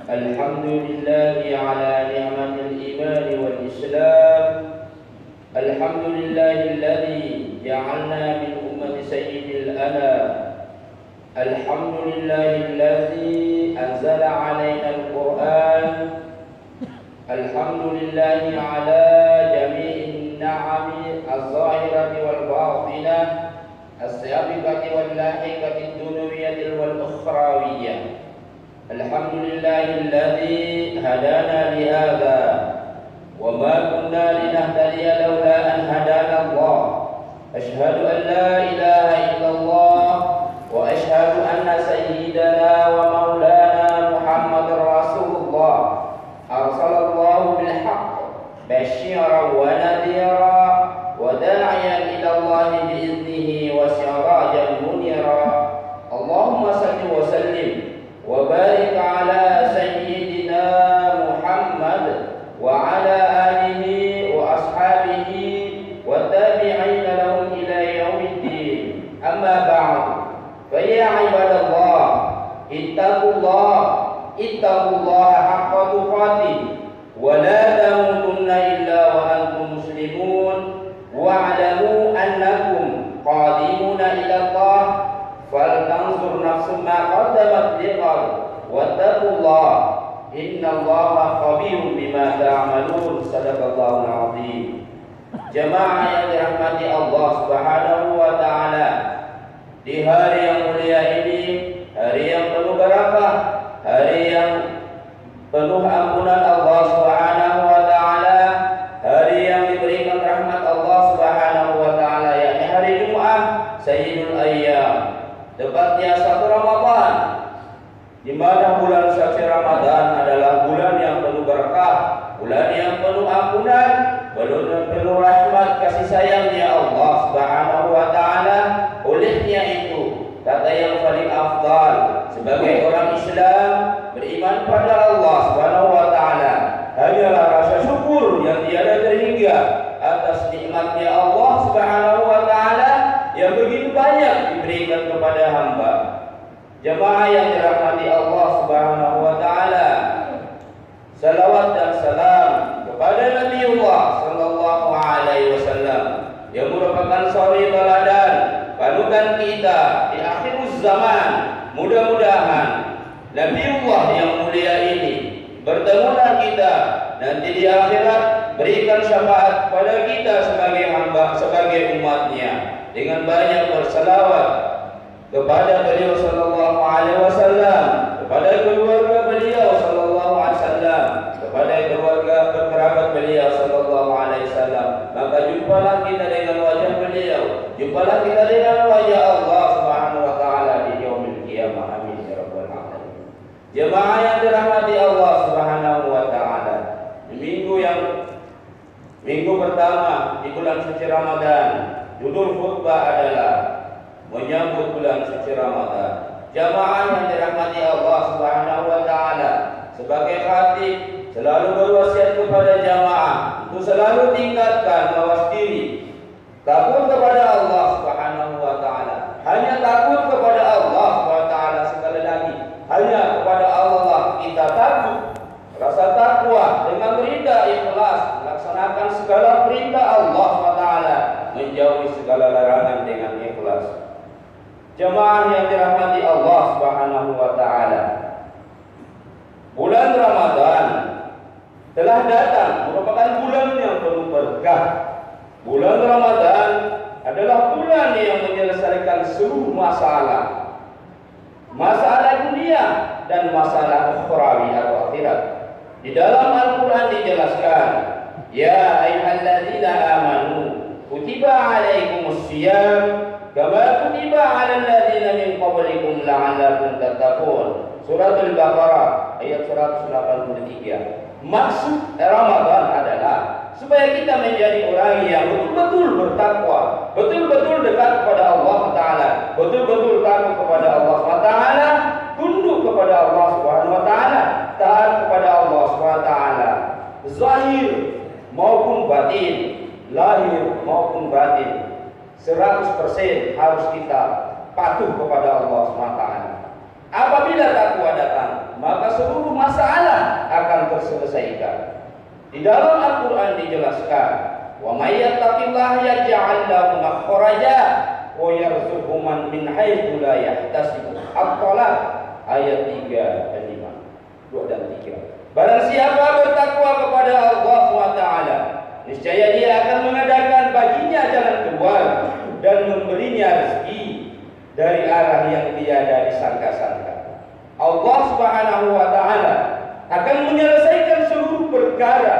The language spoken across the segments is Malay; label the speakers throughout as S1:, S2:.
S1: الحمد لله على نعمة الإيمان والإسلام. الحمد لله الذي جعلنا من أمة سيد الأنام. الحمد لله الذي أنزل علينا القرآن. الحمد لله على جميع النعم الظاهرة والباطنة، السابقة واللاحقة، الدنيوية والأخروية. الحمد لله الذي هدانا لهذا، وما كنا لنهتدي لولا أن هدانا الله. أشهد أن لا إله إلا الله، وأشهد أن سيدنا ومولانا محمد رسول الله أرسل الله بالحق بشيرا ونذيرا وداعيا إلى الله بإذنه وسراجا منيرا. اللهم صل وسلم وبارك على سيدنا محمد وعلى آله وأصحابه والتابعين لهم إلى يوم الدين. أما بعد، فيا عباد الله، اتقوا الله حق تقاته، ولا تموتن إلا وأنتم مسلمون، واعلموا أنكم قادمون إلى الله، فلتنظر نفس ما قدمت لغد، واتقوا الله إن الله خبير بما تعملون. صدق الله العظيم. Jemaah yang dirahmati Allah Subhanahu wa taala, di hari yang mulia ini, hari yang penuh barakah, hari yang penuh ampunan Allah Subhanahu wa taala, hari yang diberikan rahmat Allah Subhanahu wa taala, yakni hari Jumat, Sayyidul Ayyam, tepatnya 1 Ramadan, di mana bulan suci Ramadan adalah bulan yang penuh berkah, bulan yang penuh ampunan, bulan yang penuh rahmat kasih sayangnya Allah Subhanahu wa taala. Olehnya itu, kata yang paling afdal sebagai orang Islam beriman pada Allah Subhanahu wa taala hanyalah rasa syukur yang tiada terhingga atas nikmatnya Allah Subhanahu wa taala yang begitu banyak diberikan kepada hamba. Jemaah yang dirahmati Allah Subhanahu wa taala, salawat dan salam kepada Nabiullah sallallahu alaihi wasallam yang merupakan suri teladan panutan kita di akhir zaman. Mudah-mudahan Nabiullah yang mulia ini bertemulah kita nanti di akhirat, berikan syafaat pada kita sebagai hamba, sebagai umatnya, dengan banyak berselawat kepada beliau sallallahu alaihi wasallam, kepada keluarga beliau sallallahu alaihi wasallam, kepada keluarga kerabat beliau sallallahu alaihi wasallam. Maka jumpalah kita dengan wajah beliau, jumpalah kita dengan wajah Allah Subhanahu wa taala di yaumil qiyamah. Amin ya rabbal alamin. Jemaah yang dirahmati Allah Subhanahu wa taala, di minggu pertama di bulan suci Ramadan, judul khutbah adalah menyambut bulan suci Ramadan. Jamaah yang dirahmati Allah Subhanahu wa taala, sebagai khatib selalu berwasiat kepada jamaah untuk selalu tingkatkan mawas diri, takut kepada Allah Subhanahu wa taala. Hanya takut kepada Allah Subhanahu wa taala, sekali lagi, hanya kepada Allah kita takut. Rasa takwa dengan ridha ikhlas, melaksanakan segala perintah Allah Subhanahu wa taala, menjauhi segala larangan dengan ikhlas. Jemaah yang dirahmati Allah Subhanahu wa taala, bulan Ramadan telah datang, merupakan bulan yang penuh berkah. Bulan Ramadan adalah bulan yang menyelesaikan seluruh masalah dunia dan masalah ukhrawi atau akhirat. Di dalam Al-Quran dijelaskan, ya ayyuhalladzina amanu kutiba alaikumus syiyam kama kutiba 'alal ladzina min qablikum la'allakum tattaqun. Surat Al-Baqarah ayat 183. Maksud Ramadan adalah supaya kita menjadi orang yang betul-betul bertakwa, betul-betul dekat kepada Allah taala, betul-betul takut kepada Allah taala, tunduk kepada Allah Subhanahu wa taala, taat kepada Allah Subhanahu wa taala, zahir maupun batin, lahir maupun batin. 100% harus kita patuh kepada Allah SWT. Apabila takwa datang, maka seluruh masalah Di dalam Al-Quran dijelaskan, wa may yattaqillaha yaj'al lahu makhraja wa yarzuqhu min haitsu la yahtasib. At-Talaq ayat 3 dan 5. 2 dan 3. Barang siapa bertakwa kepada Allah SWT, niscaya dia akan mengadakan baginya jalan keluar dan memberinya rezeki dari arah yang tiada disangka-sangka. Allah Subhanahu wa taala akan menyelesaikan seluruh perkara,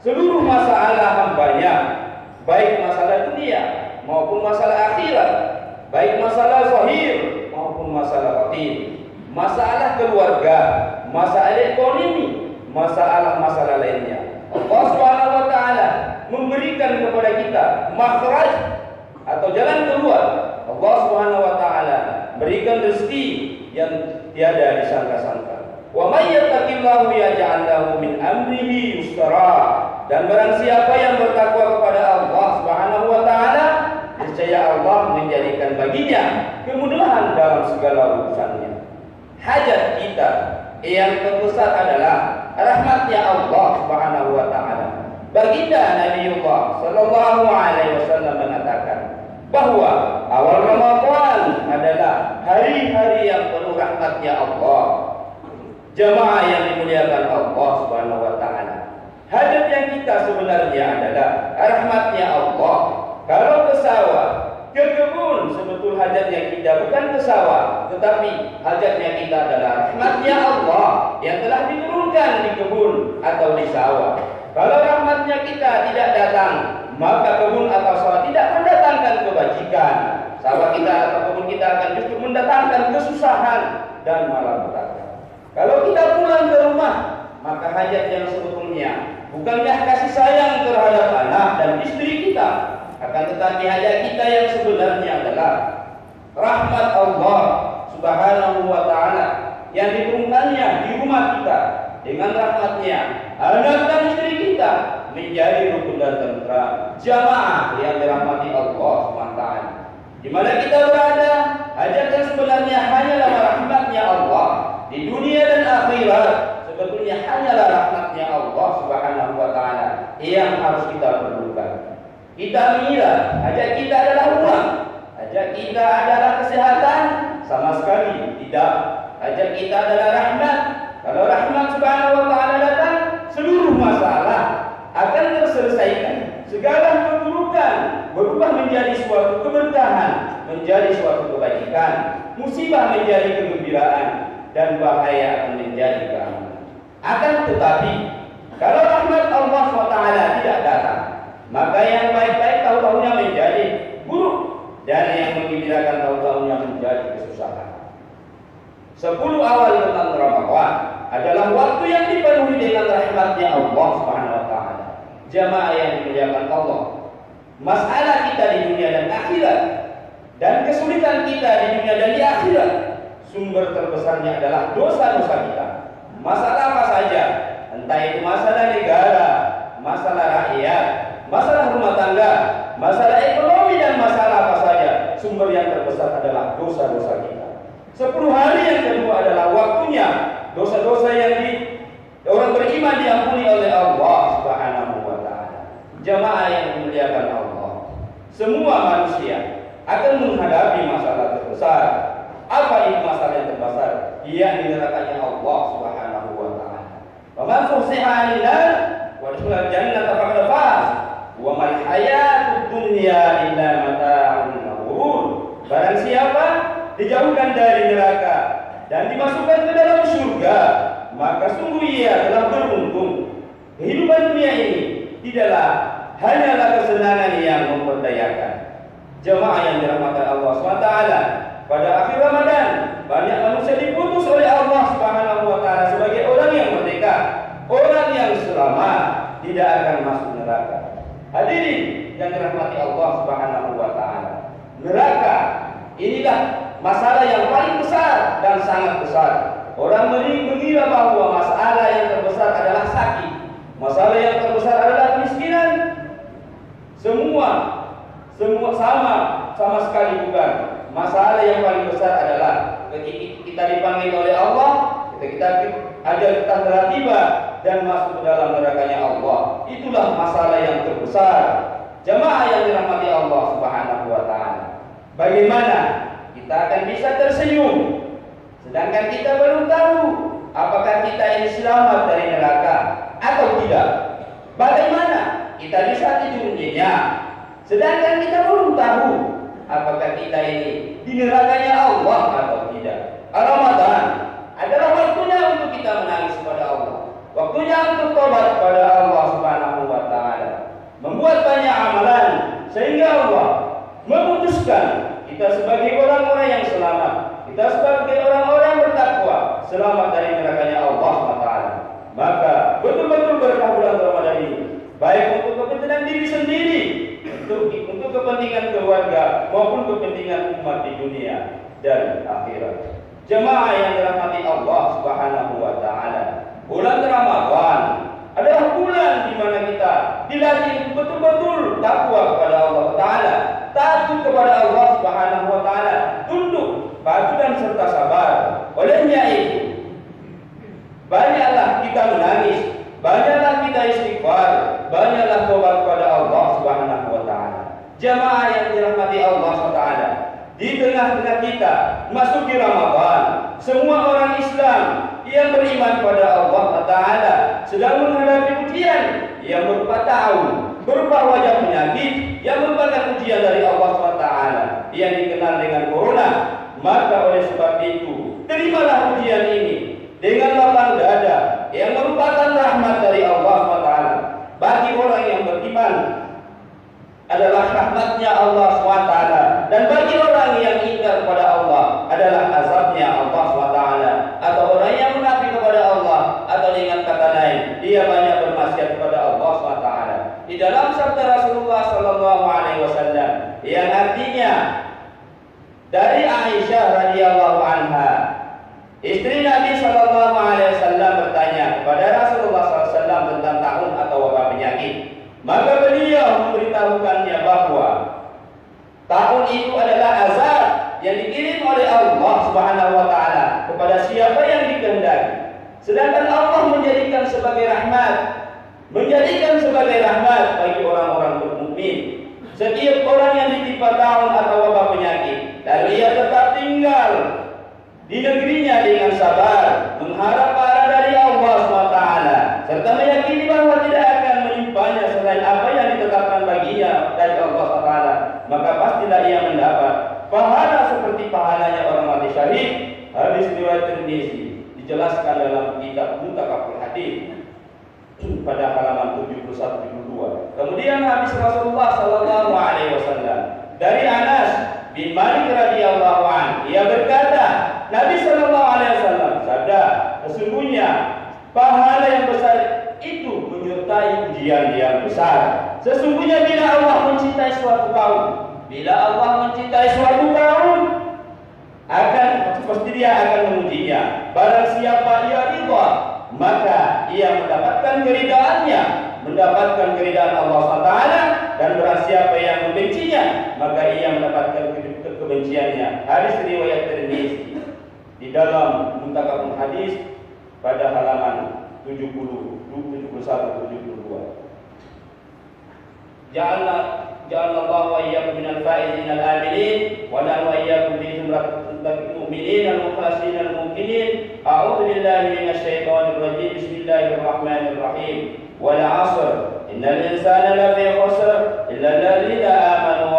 S1: seluruh masalah hambanya, baik masalah dunia maupun masalah akhirat, baik masalah zahir maupun masalah batin, masalah keluarga, masalah ekonomi, masalah-masalah lainnya. Allah Subhanahu wa taala memberikan kepada kita makhraj atau jalan keluar. Allah Subhanahu wa taala berikan rezeki yang tiada disangka-sangka. Wa may yattaqillahu yaj'al lahu min amrihi yusra. Dan barang siapa yang bertakwa kepada Allah Subhanahu wa taala, niscaya Allah menjadikan baginya kemudahan dalam segala urusannya. Hajat kita yang terbesar adalah rahmatnya Allah Subhanahu wa taala. Baginda Nabiullah sallallahu alaihi wasallam mengatakan bahwa awal Ramadan adalah hari-hari yang penuh rahmatnya Allah. Jemaah yang dimuliakan Allah Subhanahu wa taala. Hajat yang kita sebenarnya adalah rahmatnya Allah. Kalau ke sawah, ke kebun, sebetul hajatnya kita bukan ke sawah, tetapi hajatnya kita adalah rahmatnya Allah yang telah diturunkan di kebun atau di sawah. Kalau rahmatnya kita tidak datang, maka kebun atau sawah tidak mendatangkan kebajikan. Sawah kita atau kebun kita akan justru mendatangkan kesusahan dan malapetaka. Kalau kita pulang ke rumah, maka hajat yang sebetulnya bukanlah kasih sayang terhadap anak dan istri kita, akan tetapi hajat kita yang sebenarnya adalah rahmat Allah Subhanahu wa taala yang diturunkannya di rumah kita. Dengan rahmatnya, anak dan istri kita menjadi rukun dan tentram, jamaah yang dirahmati Allah SWT. Di mana kita berada, hajat yang sebenarnya hanyalah rahmatnya Allah di dunia dan akhirat. Sebetulnya hanyalah rahmatnya Allah Subhanahu wa taala yang harus kita perlukan. Kita mengira hajat kita adalah uang, hajat kita adalah kesehatan, sama sekali tidak. Hajat kita adalah rahmat. Kalau rahmat Subhanahu wa taala datang, seluruh masalah akan terselesaikan. Segala keburukan berubah menjadi suatu keberkahan, menjadi suatu kebajikan. Musibah menjadi kegembiraan dan bahaya akan menjadi keamanan. Akan tetapi, kalau rahmat Allah SWT tidak datang, maka yang baik-baik tahu-tahunya menjadi buruk dan yang menggembirakan tahu-tahunya menjadi kesusahan. 10 awal bulan Ramadan adalah waktu yang dipenuhi dengan rahmatnya Allah Subhanahu wa taala. Jamaah yang dimuliakan Allah. Masalah kita di dunia dan akhirat dan kesulitan kita di dunia dan di akhirat, sumber terbesarnya adalah dosa-dosa kita. Masalah apa saja? Entah itu masalah negara, masalah rakyat, masalah rumah tangga, masalah ekonomi dan masalah apa saja, sumber yang terbesar adalah dosa-dosa kita. 10 hari yang kedua adalah waktunya dosa-dosa yang orang beriman diampuni oleh Allah Subhanahu wa taala. Jamaah yang dimuliakan Allah, semua manusia akan menghadapi masalah terbesar. Apa itu masalah yang terbesar? Yakni nerakanya Allah Subhanahu wa taala. Wa man fusiha 'anil nar wa dakhala jannata faqad faz wa mal hayatud dunya illa mata'un ghurur. Barang siapa dijauhkan dari neraka dan dimasukkan ke dalam surga, maka sungguh ia telah beruntung. Kehidupan dunia ini tidaklah hanyalah kesenangan yang memperdayakan. Jemaah yang dirahmati Allah SWT, pada akhir Ramadan banyak manusia diputus oleh Allah Subhanahu wa taala sebagai orang yang merdeka, orang yang selamat, tidak akan masuk neraka. Hadirin yang dirahmati Allah Subhanahu wa taala, neraka inilah masalah yang paling besar dan sangat besar. Orang mengira bahwa masalah yang terbesar adalah sakit, masalah yang terbesar adalah kemiskinan. Semua sama sekali bukan. Masalah yang paling besar adalah ketika kita dipanggil oleh Allah, ketika ajal kita telah tiba dan masuk ke dalam nerakanya Allah. Itulah masalah yang terbesar. Jamaah yang dirahmati Allah Subhanahu wa taala. Bagaimana kita akan bisa tersenyum sedangkan kita belum tahu apakah kita ini selamat dari neraka atau tidak? Bagaimana kita bisa tidur nyenyak sedangkan kita belum tahu apakah kita ini di nerakanya Allah atau tidak? Ramadan adalah waktunya untuk kita menangis kepada Allah, waktunya untuk tobat kepada Allah Subhanahu wa taala, membuat banyak amalan sehingga Allah memutuskan kita sebagai orang-orang yang selamat, kita sebagai orang-orang yang bertakwa, selamat dari nerakanya Allah SWT. Maka betul-betul berkah bulan Ramadan ini, baik untuk kepentingan diri sendiri, untuk kepentingan keluarga maupun kepentingan umat di dunia dan akhirat. Jemaah yang dirahmati Allah Subhanahu wa taala, bulan Ramadan adalah bulan di mana kita dilatih betul-betul takwa kepada Allah Taala, takut kepada Allah Subhanahu wa taala, tunduk, patuh dan serta sabar. Olehnya itu, banyaklah kita menangis, banyaklah kita istighfar, banyaklah tobat kepada Allah Subhanahu wa taala. Jamaah yang dirahmati Allah Taala, di tengah-tengah kita masuk di Ramadan, semua orang Islam yang beriman pada Allah Taala sedang menghadapi ujian yang berupa taun, berupa wajah penyakit yang merupakan ujian dari Allah SWT yang dikenal dengan corona. Maka oleh sebab itu, terimalah ujian ini dengan lapang dada yang merupakan rahmat dari Allah SWT. Bagi orang yang beriman adalah rahmatnya Allah SWT, dan bagi orang yang ingkar kepada Allah adalah azabnya Allah SWT. Atau orang yang munafik kepada Allah, atau dengan kata lain, dia banyak bermaksiat kepada Allah SWT. Di dalam sabda Rasulullah SAW yang artinya dari Aisyah radhiyallahu anha, istri Nabi SAW bertanya kepada Rasulullah SAW tentang tahun atau wabah penyakit. Maka beliau memberitahukannya bahwa tahun itu adalah azab yang dikirim oleh Allah Subhanahu wa taala kepada siapa yang dikehendaki. Sedangkan Allah menjadikan sebagai rahmat, bagi orang-orang bermukmin. Setiap orang yang ditimpa tahun atau wabah penyakit, lalu ia tetap tinggal di negerinya dengan sabar, mengharap pahala dari Allah SWT, serta meyakini bahwa tidak akan menimpanya selain apa yang ditetapkan baginya dari Allah SWT, maka pastilah ia mendapat pahala seperti pahalanya orang mati syahid. Hadis riwayat Tirmizi, dijelaskan dalam kitab Muntaqaful Hadis pada halaman 71-72. Kemudian hadis Rasulullah sallallahu alaihi wasallam dari Anas bin Malik radhiyallahu anhu, ia berkata, Nabi sallallahu alaihi wasallam sabda, sesungguhnya pahala yang besar itu menyertai ujian yang besar. Sesungguhnya bila Allah mencintai suatu kaum, pasti dia akan mengujinya. Barang siapa ia ridha, maka ia mendapatkan keridhaannya, mendapatkan keridhaan Allah SWT. Dan barang siapa yang membencinya, maka ia mendapatkan kebenciannya. Hadis riwayat Tirmizi di dalam Muntaqaful Hadis pada halaman 71-72. Ja'alallahu wa iyyakum minal faizin al-aminin wa nahnu wa iyyakum fi zumratil mu'minin al-mukhlasin al-muqinin. A'udzu billahi minasy syaithanir rajim. Bismillahirrahmanirrahim. Wal 'ashr innal insana lafi khusr illa alladziina aamanu